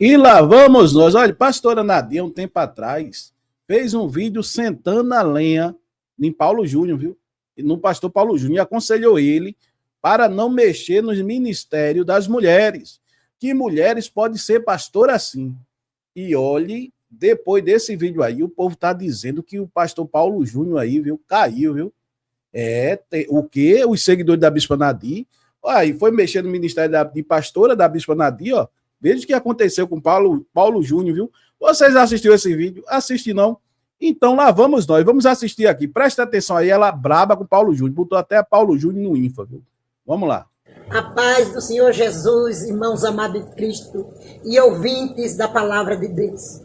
E lá vamos nós. Olha, pastora Nadia, um tempo atrás, fez um vídeo sentando na lenha em Paulo Júnior, viu? No pastor Paulo Júnior, e aconselhou ele para não mexer nos ministérios das mulheres. Que mulheres podem ser pastor assim. E olhe, depois desse vídeo aí, o povo está dizendo que o pastor Paulo Júnior aí, viu, caiu, viu? O quê? Os seguidores da Bispa Nadia, aí foi mexer no ministério de pastora da Bispa Nadia, ó. Veja o que aconteceu com Paulo Júnior, viu? Vocês assistiram esse vídeo? Assiste não? Então lá vamos nós, vamos assistir aqui. Presta atenção aí, ela braba com Paulo Júnior, botou até Paulo Júnior no Infa, viu? Vamos lá. A paz do Senhor Jesus, irmãos amados de Cristo e ouvintes da palavra de Deus.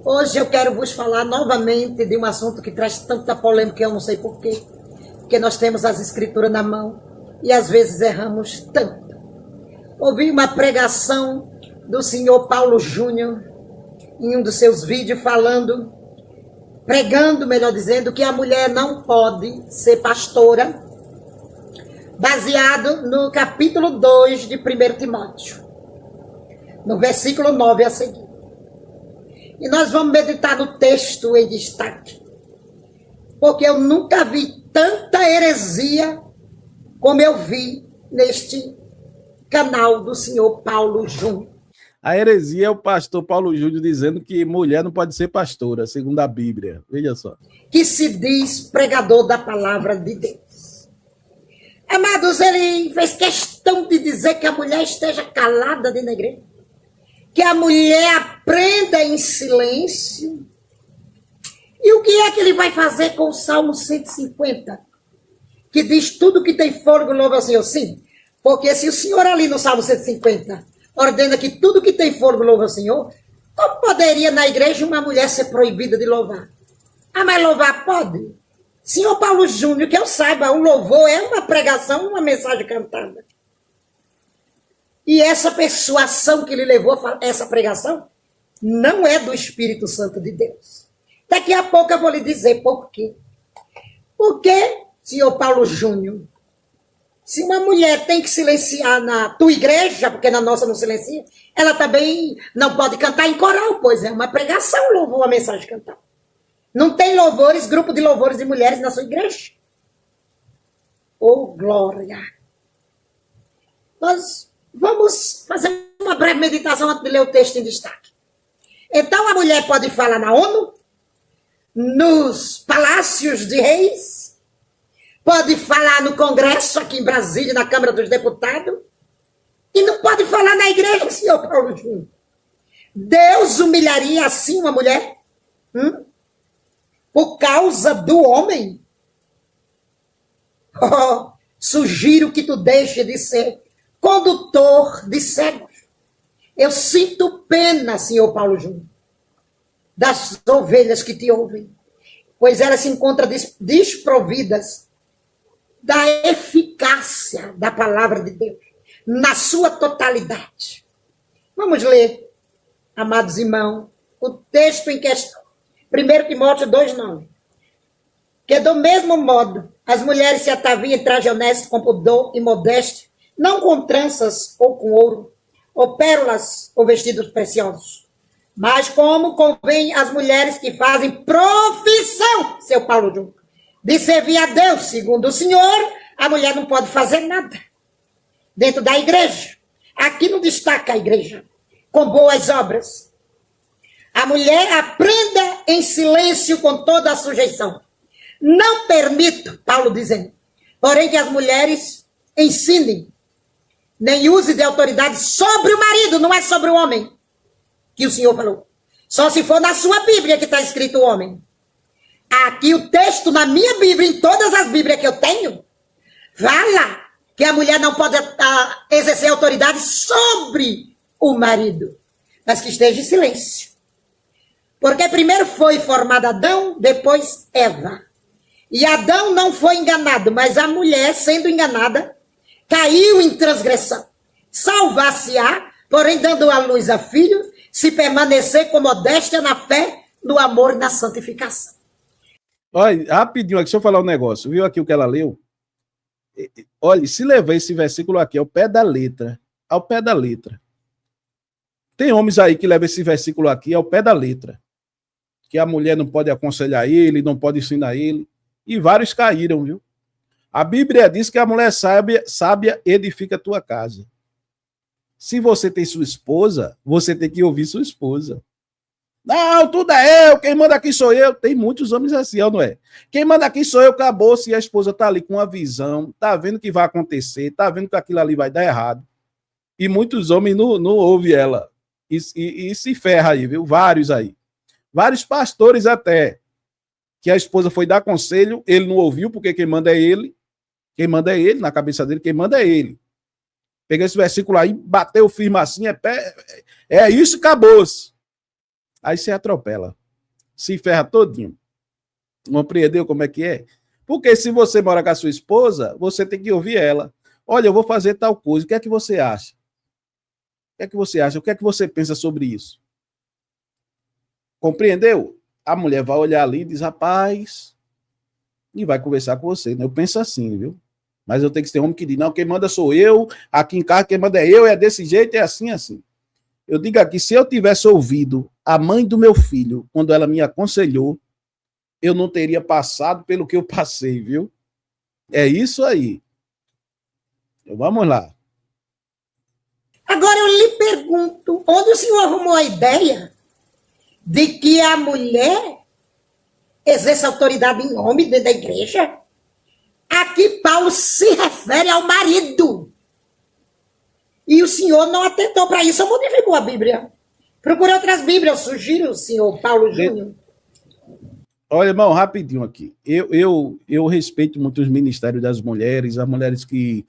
Hoje eu quero vos falar novamente de um assunto que traz tanta polêmica, eu não sei porquê. Porque nós temos as escrituras na mão e às vezes erramos tanto. Ouvi uma pregação do senhor Paulo Júnior em um dos seus vídeos pregando, melhor dizendo, que a mulher não pode ser pastora, baseado no capítulo 2 de 1 Timóteo, no versículo 9 a seguir. E nós vamos meditar no texto em destaque, porque eu nunca vi tanta heresia como eu vi neste canal do senhor Paulo Júnior. A heresia é o pastor Paulo Júnior dizendo que mulher não pode ser pastora, segundo a Bíblia. Veja só. Que se diz pregador da palavra de Deus. Amados, ele fez questão de dizer que a mulher esteja calada dentro da igreja. Que a mulher aprenda em silêncio. E o que é que ele vai fazer com o Salmo 150? Que diz tudo que tem fôlego louva ao Senhor. Sim, porque se o Senhor ali no Salmo 150 ordena que tudo que tem fôlego louva ao Senhor, como poderia na igreja uma mulher ser proibida de louvar? Ah, mas louvar pode? Senhor Paulo Júnior, que eu saiba, o louvor é uma pregação, uma mensagem cantada. E essa persuasão que ele levou a essa pregação não é do Espírito Santo de Deus. Daqui a pouco eu vou lhe dizer por quê. Porque, senhor Paulo Júnior, se uma mulher tem que silenciar na tua igreja, porque na nossa não silencia, ela também não pode cantar em coral, pois é uma pregação, louvor, uma mensagem cantada. Não tem louvores, grupo de louvores de mulheres na sua igreja? Oh, glória! Nós vamos fazer uma breve meditação antes de ler o texto em destaque. Então a mulher pode falar na ONU, nos palácios de reis, pode falar no Congresso aqui em Brasília, na Câmara dos Deputados, e não pode falar na igreja, senhor Paulo Júnior. Deus humilharia assim uma mulher? Por causa do homem? Oh, sugiro que tu deixe de ser condutor de cegos. Eu sinto pena, senhor Paulo Júnior, das ovelhas que te ouvem, pois elas se encontram desprovidas da eficácia da palavra de Deus, na sua totalidade. Vamos ler, amados irmãos, o texto em questão. 1 Timóteo 2,9. Que do mesmo modo, as mulheres se ataviam em traje honesto, com pudor e modéstia, não com tranças ou com ouro, ou pérolas ou vestidos preciosos, mas como convém às mulheres que fazem profissão, seu Paulo Júnior, de servir a Deus. Segundo o Senhor, a mulher não pode fazer nada dentro da igreja. Aqui não destaca a igreja com boas obras. A mulher aprenda em silêncio com toda a sujeição. Não permito, Paulo dizendo, porém que as mulheres ensinem, nem use de autoridade sobre o marido, não é sobre o homem, que o Senhor falou. Só se for na sua Bíblia que está escrito o homem. Aqui o texto na minha Bíblia, em todas as Bíblias que eu tenho, fala que a mulher não pode exercer autoridade sobre o marido, mas que esteja em silêncio. Porque primeiro foi formado Adão, depois Eva. E Adão não foi enganado, mas a mulher, sendo enganada, caiu em transgressão. Salvar-se-á, porém dando à luz a filhos, se permanecer com modéstia na fé, no amor e na santificação. Olha, rapidinho aqui, deixa eu falar um negócio. Viu aqui o que ela leu? Olha, se levar esse versículo aqui ao pé da letra, Tem homens aí que levam esse versículo aqui ao pé da letra, que a mulher não pode aconselhar ele, não pode ensinar ele, e vários caíram, viu? A Bíblia diz que a mulher sábia edifica a tua casa. Se você tem sua esposa, você tem que ouvir sua esposa. Não, tudo é eu, quem manda aqui sou eu. Tem muitos homens assim, não é? Quem manda aqui sou eu, acabou. Se a esposa tá ali com uma visão, tá vendo o que vai acontecer, tá vendo que aquilo ali vai dar errado. E muitos homens não ouvem ela. E se ferra aí, viu? Vários aí. Vários pastores até, que a esposa foi dar conselho, ele não ouviu, porque quem manda é ele. Quem manda é ele, na cabeça dele, quem manda é ele. Peguei esse versículo aí, bateu firme assim, é isso, acabou-se. Aí você atropela. Se ferra todinho. Compreendeu como é que é? Porque se você mora com a sua esposa, você tem que ouvir ela. Olha, eu vou fazer tal coisa, o que é que você acha? O que é que você acha? O que é que você pensa sobre isso? Compreendeu? A mulher vai olhar ali e diz, rapaz, e vai conversar com você. Né? Eu penso assim, viu? Mas eu tenho que ter homem que diz, não, quem manda sou eu, aqui em casa quem manda é eu, é desse jeito, é assim, assim. Eu digo aqui, se eu tivesse ouvido a mãe do meu filho, quando ela me aconselhou, eu não teria passado pelo que eu passei, viu? É isso aí. Então, vamos lá. Agora eu lhe pergunto, onde o senhor arrumou a ideia de que a mulher exerce autoridade em nome dentro da igreja? Aqui Paulo se refere ao marido. E o senhor não atentou para isso, ou modificou a Bíblia. Procure outras Bíblias, eu sugiro, o senhor Paulo Júnior. Olha, irmão, rapidinho aqui. Eu respeito muito os ministérios das mulheres, as mulheres que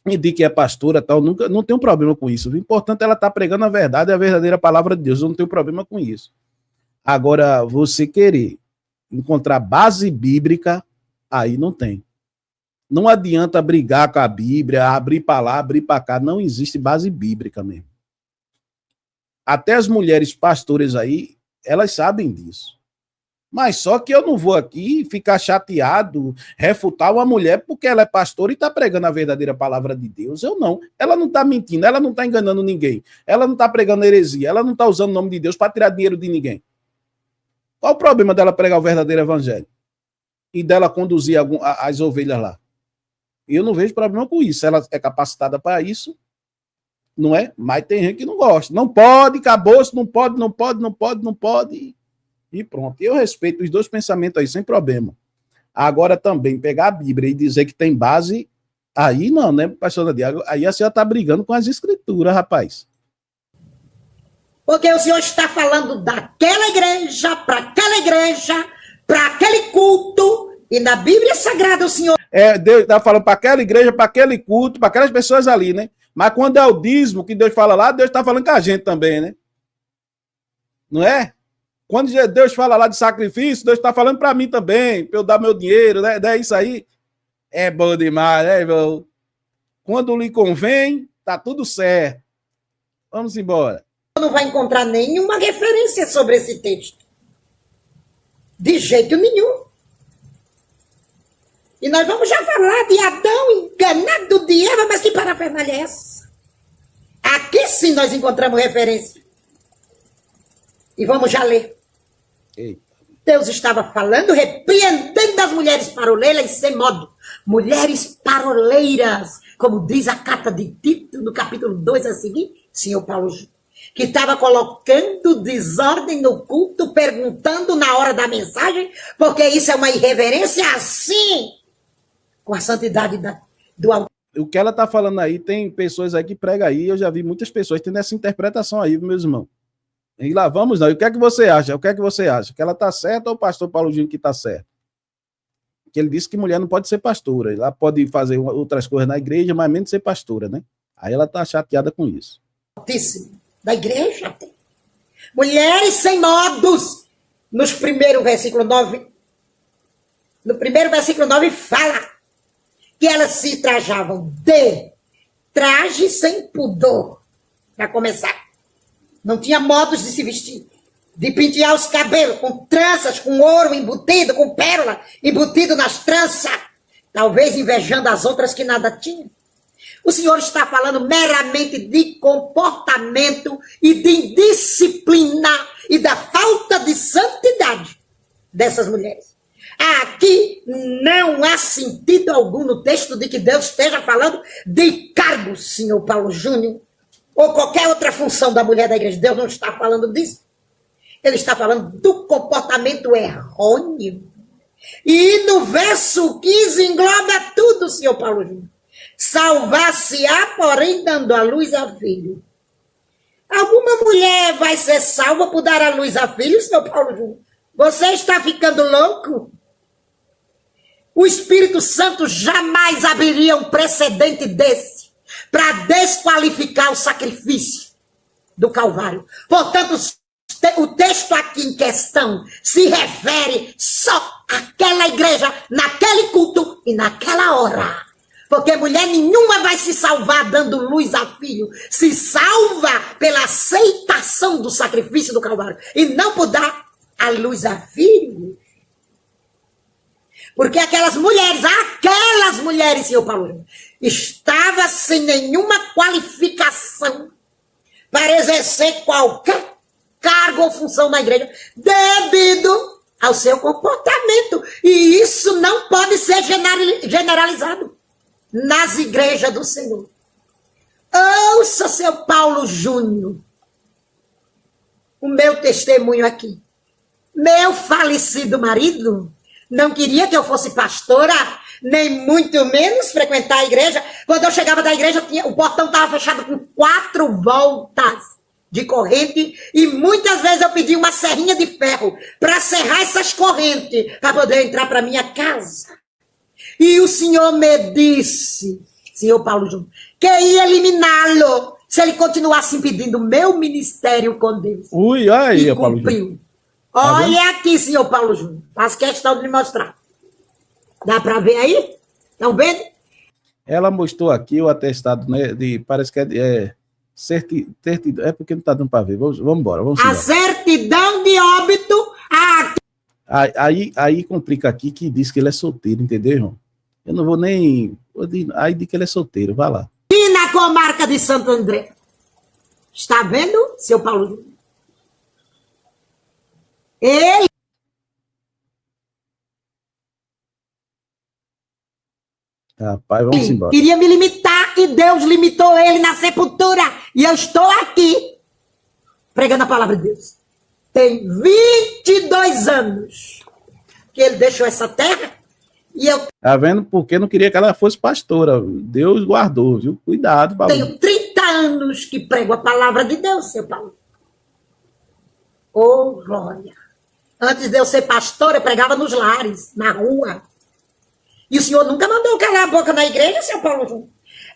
me diz que é pastora, tal, nunca, não tenho problema com isso. O importante é ela estar pregando a verdade, a verdadeira palavra de Deus. Eu não tenho problema com isso. Agora, você querer encontrar base bíblica, aí não tem. Não adianta brigar com a Bíblia, abrir para lá, abrir para cá. Não existe base bíblica mesmo. Até as mulheres pastoras aí, elas sabem disso. Mas só que eu não vou aqui ficar chateado, refutar uma mulher porque ela é pastora e está pregando a verdadeira palavra de Deus. Eu não. Ela não está mentindo, ela não está enganando ninguém. Ela não está pregando heresia, ela não está usando o nome de Deus para tirar dinheiro de ninguém. Qual o problema dela pregar o verdadeiro evangelho? E dela conduzir as ovelhas lá? Eu não vejo problema com isso. Ela é capacitada para isso, não é? Mas tem gente que não gosta. Não pode, acabou-se, não pode, não pode, não pode, não pode. E pronto. Eu respeito os dois pensamentos aí, sem problema. Agora também, pegar a Bíblia e dizer que tem base, aí não, né, pastor Nadia? Aí a senhora está brigando com as escrituras, rapaz. Porque o senhor está falando daquela igreja, para aquele culto, e na Bíblia Sagrada o senhor... Deus está falando para aquela igreja, para aquele culto, para aquelas pessoas ali, né? Mas quando é o dízimo que Deus fala lá, Deus está falando com a gente também, né? Não é? Quando Deus fala lá de sacrifício, Deus está falando para mim também, para eu dar meu dinheiro, né? É isso aí. É bom demais, né, irmão? Quando lhe convém, tá tudo certo. Vamos embora. Não vai encontrar nenhuma referência sobre esse texto. De jeito nenhum. E nós vamos já falar de Adão enganado de Eva, mas que parafernália é essa? Aqui sim nós encontramos referência. E vamos já ler. Eita. Deus estava falando, repreendendo as mulheres paroleiras sem modo. Mulheres paroleiras, como diz a carta de Tito, no capítulo 2 a seguir, senhor Paulo, que estava colocando desordem no culto, perguntando na hora da mensagem, porque isso é uma irreverência assim, com a santidade do altar. O que ela está falando aí, tem pessoas aí que pregam aí, eu já vi muitas pessoas tendo essa interpretação aí, meus irmãos. E lá vamos não. E o que é que você acha? O que é que você acha? Que ela está certa ou o pastor Paulo Júnior que está certo? Que ele disse que mulher não pode ser pastora. Ela pode fazer outras coisas na igreja, mas menos ser pastora, né? Aí ela está chateada com isso. Da igreja. Mulheres sem modos. No primeiro versículo 9 fala que elas se trajavam de traje sem pudor. Para começar. Não tinha modos de se vestir. De pentear os cabelos com tranças, com ouro embutido, com pérola embutido nas tranças. Talvez invejando as outras que nada tinham. O senhor está falando meramente de comportamento e de indisciplina e da falta de santidade dessas mulheres. Aqui não há sentido algum no texto de que Deus esteja falando de cargos, senhor Paulo Júnior, ou qualquer outra função da mulher da igreja. Deus não está falando disso. Ele está falando do comportamento errôneo. E no verso 15 engloba tudo, senhor Paulo Júnior. Salvar-se-á, porém, dando à luz a filho. Alguma mulher vai ser salva por dar à luz a filho, senhor Paulo Júnior? Você está ficando louco? O Espírito Santo jamais abriria um precedente desse para desqualificar o sacrifício do Calvário. Portanto, o texto aqui em questão se refere só àquela igreja, naquele culto e naquela hora. Porque mulher nenhuma vai se salvar dando luz a filho. Se salva pela aceitação do sacrifício do Calvário. E não por dar a luz a filho. Porque aquelas mulheres, senhor Paulo, estavam sem nenhuma qualificação para exercer qualquer cargo ou função na igreja, devido ao seu comportamento. E isso não pode ser generalizado nas igrejas do Senhor. Ouça, seu Paulo Júnior, o meu testemunho aqui. Meu falecido marido não queria que eu fosse pastora, nem muito menos frequentar a igreja. Quando eu chegava da igreja, o portão estava fechado com 4 voltas de corrente, e muitas vezes eu pedi uma serrinha de ferro para serrar essas correntes, para poder entrar para minha casa. E o senhor me disse, senhor Paulo Júnior, que ia eliminá-lo se ele continuasse impedindo o meu ministério com Deus. Ui, aí, e cumpriu. Olha aqui, senhor Paulo Júnior. Faço questão de lhe mostrar. Dá para ver aí? Estão vendo? Ela mostrou aqui o atestado, né? Parece que é certidão. É porque não está dando para ver. Vamos embora. A certidão de óbito. Aí complica aqui que diz que ele é solteiro, entendeu, irmão? Eu não vou nem. Aí diz que ele é solteiro. Vai lá. E na comarca de Santo André. Está vendo, seu Paulo Júnior? Ele. Rapaz, vamos embora. Queria me limitar e Deus limitou ele na sepultura. E eu estou aqui pregando a palavra de Deus. Tem 22 anos que ele deixou essa terra e eu... Tá vendo? Porque não queria que ela fosse pastora. Deus guardou, viu? Cuidado, Paulo. Tenho 30 anos que prego a palavra de Deus, seu Paulo. Oh, glória. Antes de eu ser pastora, eu pregava nos lares, na rua. E o senhor nunca mandou calar a boca na igreja, seu Paulo Júnior?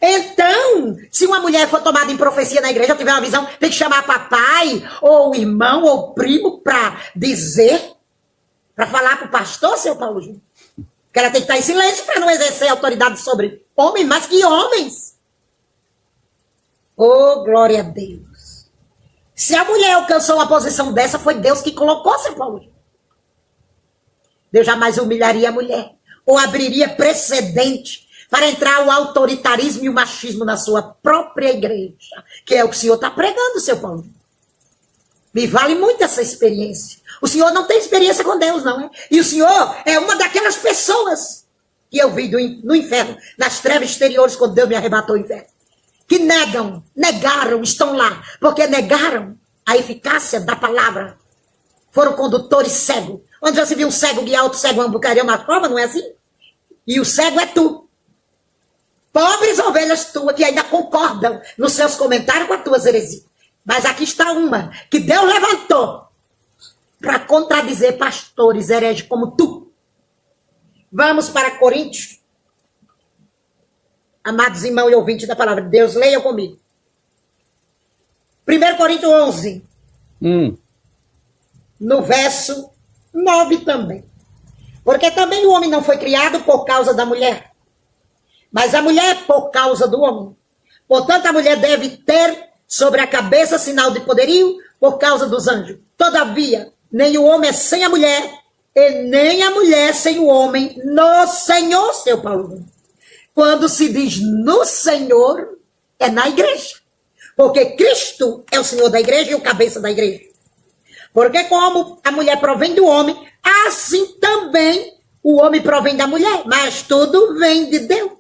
Então, se uma mulher for tomada em profecia na igreja, tiver uma visão, tem que chamar papai, ou irmão, ou primo, para dizer, para falar para o pastor, seu Paulo Júnior. Que ela tem que estar em silêncio para não exercer autoridade sobre homens, mas que homens. Oh, glória a Deus. Se a mulher alcançou uma posição dessa, foi Deus que colocou, seu Paulo Júnior. Deus jamais humilharia a mulher, ou abriria precedente para entrar o autoritarismo e o machismo na sua própria igreja, que é o que o senhor está pregando, seu Paulo. Me vale muito essa experiência. O senhor não tem experiência com Deus, não é? E o senhor é uma daquelas pessoas que eu vi no inferno, nas trevas exteriores, quando Deus me arrebatou o inferno, que negaram, estão lá, porque negaram a eficácia da palavra. Foram condutores cegos. Onde já se viu um cego guiar outro cego uma bucaria, uma prova, não é assim? E o cego é tu. Pobres ovelhas tuas que ainda concordam nos seus comentários com as tuas heresias. Mas aqui está uma que Deus levantou para contradizer pastores hereges como tu. Vamos para Coríntios. Amados irmãos e ouvintes da palavra de Deus, leiam comigo. 1 Coríntios 11. No verso 9 também. Porque também o homem não foi criado por causa da mulher, mas a mulher por causa do homem. Portanto, a mulher deve ter sobre a cabeça sinal de poderio por causa dos anjos. Todavia, nem o homem é sem a mulher, e nem a mulher sem o homem no Senhor, seu Paulo. Quando se diz no Senhor, é na igreja. Porque Cristo é o Senhor da igreja e o cabeça da igreja. Porque como a mulher provém do homem, assim também o homem provém da mulher. Mas tudo vem de Deus.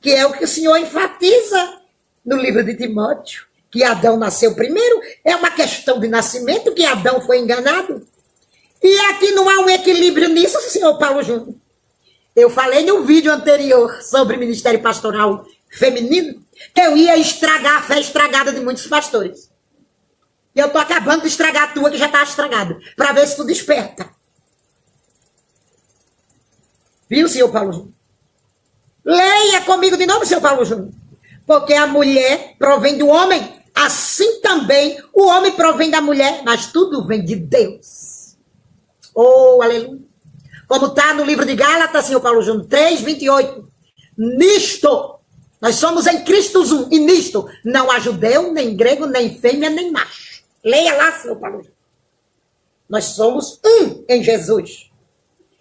Que é o que o Senhor enfatiza no livro de Timóteo. Que Adão nasceu primeiro. É uma questão de nascimento que Adão foi enganado. E aqui não há um equilíbrio nisso, senhor Paulo Júnior. Eu falei no vídeo anterior sobre ministério pastoral feminino que eu ia estragar a fé estragada de muitos pastores. E eu tô acabando de estragar a tua, que já tá estragada, para ver se tu desperta. Viu, senhor Paulo Júnior? Leia comigo de novo, senhor Paulo Júnior. Porque a mulher provém do homem, assim também o homem provém da mulher, mas tudo vem de Deus. Oh, aleluia. Como está no livro de Gálatas, senhor Paulo Júnior, 3:28. Nisto, nós somos em Cristo um, e nisto não há judeu, nem grego, nem fêmea, nem macho. Leia lá, senhor Paulo Júnior. Nós somos um em Jesus.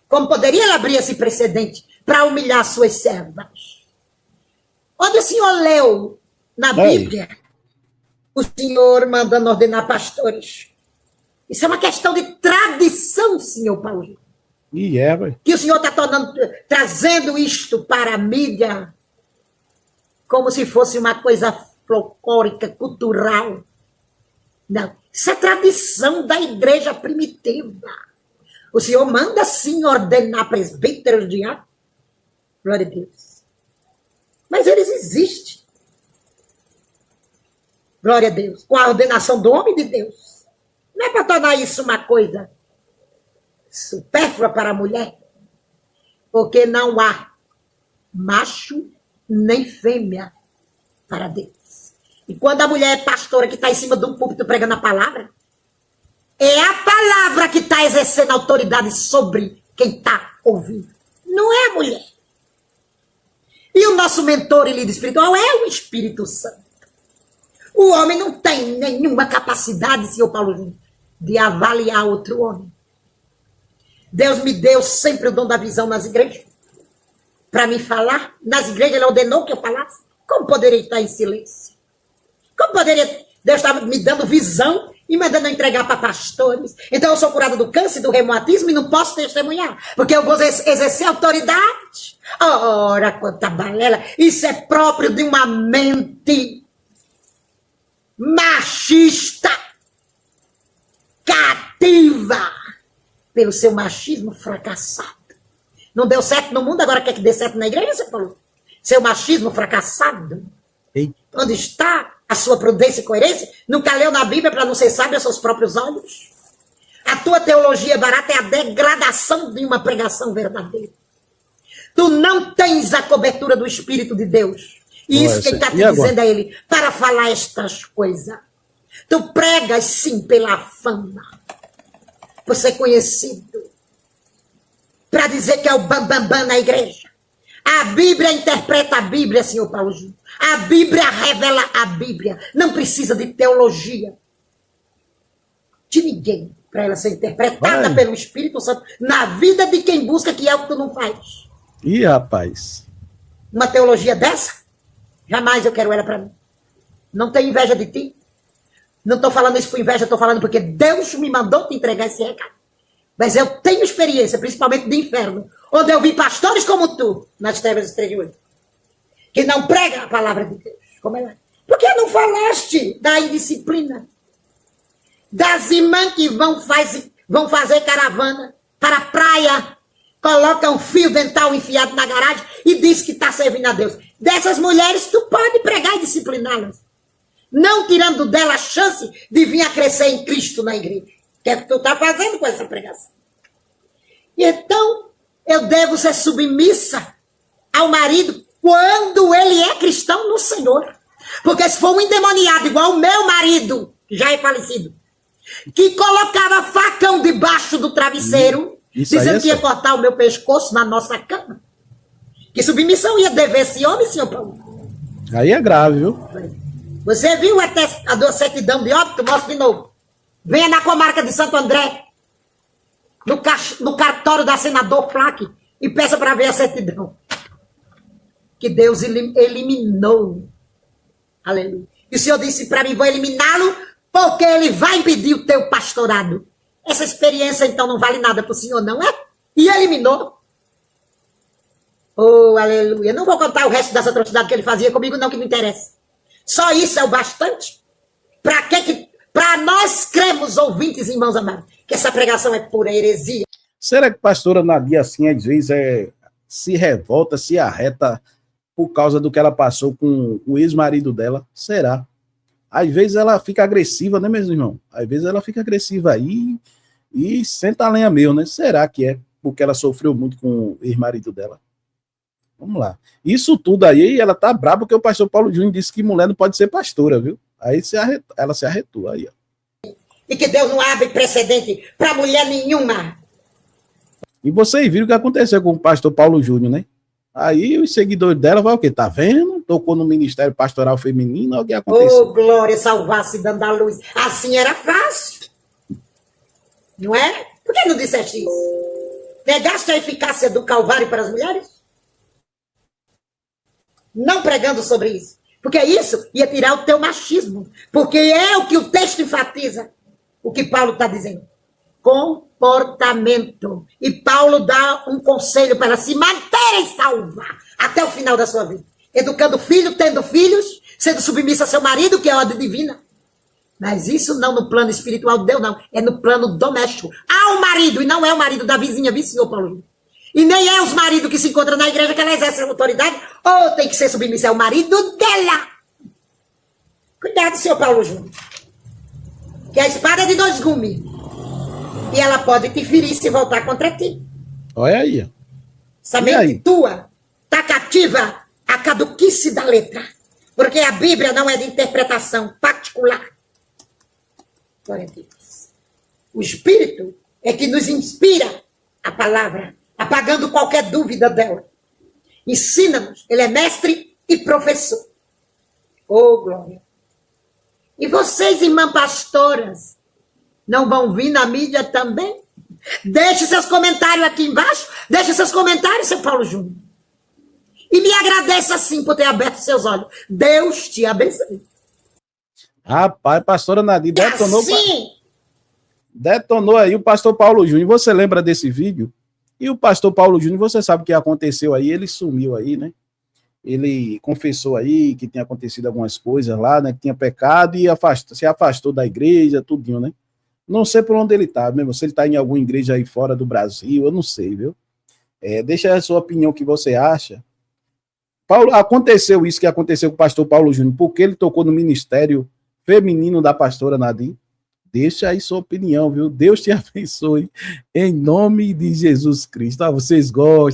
Como poderia ele abrir esse precedente para humilhar suas servas? Onde o senhor leu na Bíblia, o senhor mandando ordenar pastores? Isso é uma questão de tradição, senhor Paulo Júnior. E é, velho. Que o senhor está trazendo isto para a mídia como se fosse uma coisa folclórica, cultural. Não, isso é tradição da igreja primitiva. O senhor manda sim ordenar presbíteros, diáconos. Glória a Deus. Mas eles existem. Glória a Deus. Com a ordenação do homem de Deus. Não é para tornar isso uma coisa supérflua para a mulher. Porque não há macho nem fêmea para Deus. E quando a mulher é pastora que está em cima de um púlpito pregando a palavra, é a palavra que está exercendo autoridade sobre quem está ouvindo. Não é a mulher. E o nosso mentor e líder espiritual é o Espírito Santo. O homem não tem nenhuma capacidade, senhor Paulo Júnior, de avaliar outro homem. Deus me deu sempre o dom da visão nas igrejas. Para me falar. Nas igrejas ele ordenou que eu falasse. Como poderia estar em silêncio? Como poderia... Deus estava me dando visão e mandando entregar para pastores. Então eu sou curada do câncer, do reumatismo e não posso testemunhar. Porque eu vou exercer autoridade. Ora, quanta balela. Isso é próprio de uma mente machista, cativa, pelo seu machismo fracassado. Não deu certo no mundo, agora quer que dê certo na igreja, você falou? Seu machismo fracassado. Eita. Onde está a sua prudência e coerência? Nunca leu na Bíblia para não ser sábio aos seus próprios olhos? A tua teologia barata é a degradação de uma pregação verdadeira. Tu não tens a cobertura do Espírito de Deus. E isso quem está te dizendo é ele, para falar estas coisas. Tu pregas sim pela fama, por ser conhecido, para dizer que é o bambambam na igreja. A Bíblia interpreta a Bíblia, senhor Paulo Júnior. A Bíblia revela a Bíblia. Não precisa de teologia de ninguém para ela ser interpretada pelo Espírito Santo na vida de quem busca, que é o que tu não faz. Ih, rapaz. Uma teologia dessa? Jamais eu quero ela para mim. Não tenho inveja de ti. Não estou falando isso por inveja, estou falando porque Deus me mandou te entregar esse recado. Mas eu tenho experiência, principalmente de inferno, onde eu vi pastores como tu, nas trevas exteriores, que não pregam a palavra de Deus. Como é? Por que não falaste da indisciplina? Das irmãs que vão fazer caravana para a praia, colocam um fio dental enfiado na garagem e diz que está servindo a Deus. Dessas mulheres, tu pode pregar e discipliná-las. Não tirando dela a chance de vir a crescer em Cristo na igreja. O que é que tu está fazendo com essa pregação? E então, eu devo ser submissa ao marido quando ele é cristão no Senhor. Porque se for um endemoniado igual o meu marido, que já é falecido, que colocava facão debaixo do travesseiro, dizendo que ia cortar o meu pescoço na nossa cama. Que submissão ia dever esse homem, senhor Paulo? Aí é grave, viu? Você viu a certidão de óbito? Mostra de novo. Venha na comarca de Santo André, no cartório da senador Flack, e peça para ver a certidão. que Deus eliminou. Aleluia. E o Senhor disse para mim, vou eliminá-lo porque ele vai impedir o teu pastorado. Essa experiência, então, não vale nada para o Senhor, não é? E eliminou. Oh, aleluia. Não vou contar o resto das atrocidades que ele fazia comigo, não, que me interessa. Só isso é o bastante. Para nós cremos, ouvintes e irmãos amados, que essa pregação é pura heresia. Será que a pastora Nadia, assim, às vezes, se revolta, se arreta por causa do que ela passou com o ex-marido dela? Será? Às vezes ela fica agressiva, né, meus irmãos? Às vezes ela fica agressiva aí e senta a lenha mesmo, né? Será que é porque ela sofreu muito com o ex-marido dela? Vamos lá. Isso tudo aí, ela tá brava porque o pastor Paulo Júnior disse que mulher não pode ser pastora, viu? Aí ela se arretou aí, ó. E que Deus não abre precedente para mulher nenhuma. E vocês viram o que aconteceu com o pastor Paulo Júnior, né? Aí os seguidores dela vai o quê? Tá vendo? Tocou no Ministério Pastoral Feminino, olha o que aconteceu. Oh, glória, salvar-se dando a luz. Assim era fácil. Não é? Por que não disseste isso? Negaste a eficácia do Calvário para as mulheres? Não pregando sobre isso. Porque isso ia tirar o teu machismo. Porque é o que o texto enfatiza. O que Paulo está dizendo. Comportamento. E Paulo dá um conselho para se manterem salva até o final da sua vida. Educando filho, tendo filhos, sendo submissa a seu marido, que é ordem divina. Mas isso não no plano espiritual de Deus, não. É no plano doméstico. Há um marido, e não é o marido da vizinha, viu, senhor Paulo? E nem é os maridos que se encontram na igreja que ela exerce a autoridade, ou tem que ser submissa ao marido dela. Cuidado, senhor Paulo Júnior. Que a espada é de 2 gumes. E ela pode te ferir se voltar contra ti. Olha aí. Essa mente tua está cativa à caduquice da letra. Porque a Bíblia não é de interpretação particular. Glória a Deus. O Espírito é que nos inspira a palavra, apagando qualquer dúvida dela. Ensina-nos. Ele é mestre e professor. Oh, glória. E vocês, irmãs pastoras, não vão vir na mídia também? Deixe seus comentários aqui embaixo. Deixe seus comentários, seu Paulo Júnior. E me agradeça, sim, por ter aberto seus olhos. Deus te abençoe. Rapaz, pastora Nadia detonou, assim, detonou aí o pastor Paulo Júnior. Você lembra desse vídeo? E o pastor Paulo Júnior, você sabe o que aconteceu aí? Ele sumiu aí, né? Ele confessou aí que tinha acontecido algumas coisas lá, né? Que tinha pecado e se afastou da igreja, tudinho, né? Não sei por onde ele tá, mesmo. Se ele tá em alguma igreja aí fora do Brasil, eu não sei, viu? Deixa a sua opinião, o que você acha. Aconteceu isso que aconteceu com o pastor Paulo Júnior, porque ele tocou no ministério feminino da pastora Nadia. Deixa aí sua opinião, viu? Deus te abençoe. Em nome de Jesus Cristo. Vocês gostam